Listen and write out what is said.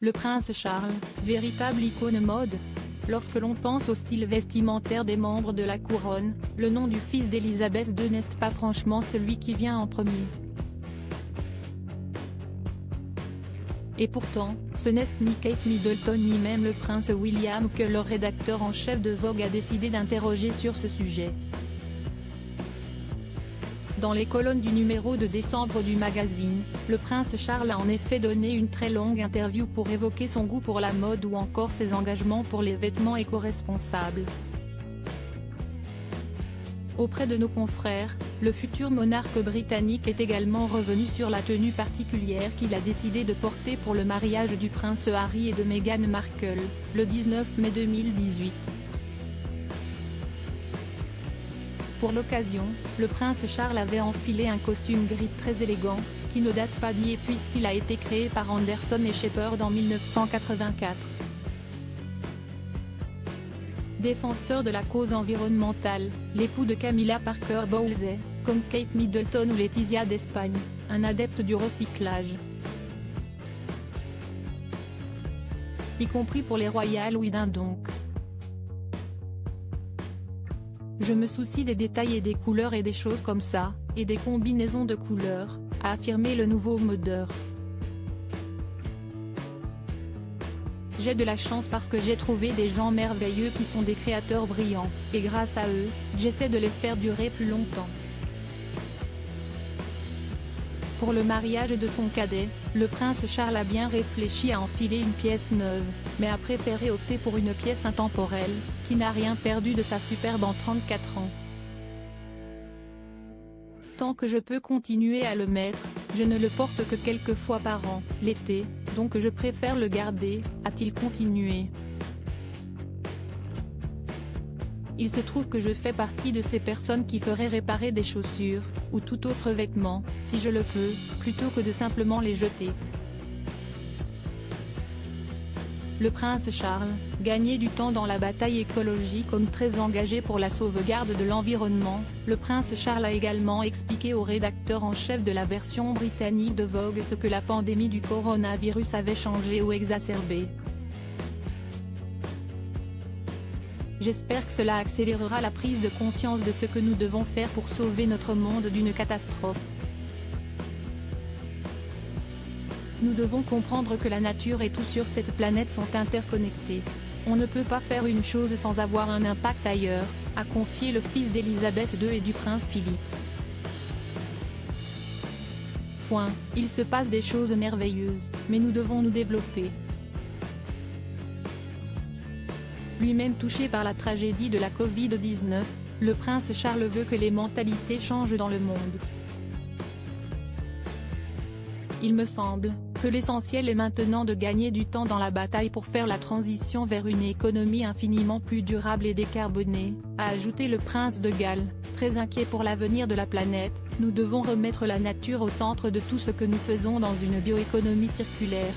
Le prince Charles, véritable icône mode. Lorsque l'on pense au style vestimentaire des membres de la couronne, le nom du fils d'Élisabeth II n'est pas franchement celui qui vient en premier. Et pourtant, ce n'est ni Kate Middleton ni même le prince William que leur rédacteur en chef de Vogue a décidé d'interroger sur ce sujet. Dans les colonnes du numéro de décembre du magazine, le prince Charles a en effet donné une très longue interview pour évoquer son goût pour la mode ou encore ses engagements pour les vêtements éco-responsables. Auprès de nos confrères, le futur monarque britannique est également revenu sur la tenue particulière qu'il a décidé de porter pour le mariage du prince Harry et de Meghan Markle, le 19 mai 2018. Pour l'occasion, le prince Charles avait enfilé un costume gris très élégant, qui ne date pas d'hier puisqu'il a été créé par Anderson et Shepherd en 1984. Défenseur de la cause environnementale, l'époux de Camilla Parker Bowles est, comme Kate Middleton ou Laetitia d'Espagne, un adepte du recyclage. Y compris pour les royales Widin donc. Je me soucie des détails et des couleurs et des choses comme ça, et des combinaisons de couleurs, a affirmé le nouveau modeur. J'ai de la chance parce que j'ai trouvé des gens merveilleux qui sont des créateurs brillants, et grâce à eux, j'essaie de les faire durer plus longtemps. Pour le mariage de son cadet, le prince Charles a bien réfléchi à enfiler une pièce neuve, mais a préféré opter pour une pièce intemporelle, qui n'a rien perdu de sa superbe en 34 ans. Tant que je peux continuer à le mettre, je ne le porte que quelques fois par an, l'été, donc je préfère le garder, a-t-il continué. Il se trouve que je fais partie de ces personnes qui feraient réparer des chaussures, ou tout autre vêtement, si je le peux, plutôt que de simplement les jeter. Le prince Charles, gagné du temps dans la bataille écologique comme très engagé pour la sauvegarde de l'environnement, le prince Charles a également expliqué au rédacteur en chef de la version britannique de Vogue ce que la pandémie du coronavirus avait changé ou exacerbé. J'espère que cela accélérera la prise de conscience de ce que nous devons faire pour sauver notre monde d'une catastrophe. Nous devons comprendre que la nature et tout sur cette planète sont interconnectés. On ne peut pas faire une chose sans avoir un impact ailleurs, a confié le fils d'Élisabeth II et du prince Philippe. Il se passe des choses merveilleuses, mais nous devons nous développer. Lui-même touché par la tragédie de la Covid-19, le prince Charles veut que les mentalités changent dans le monde. Il me semble que l'essentiel est maintenant de gagner du temps dans la bataille pour faire la transition vers une économie infiniment plus durable et décarbonée, a ajouté le prince de Galles, très inquiet pour l'avenir de la planète. Nous devons remettre la nature au centre de tout ce que nous faisons dans une bioéconomie circulaire.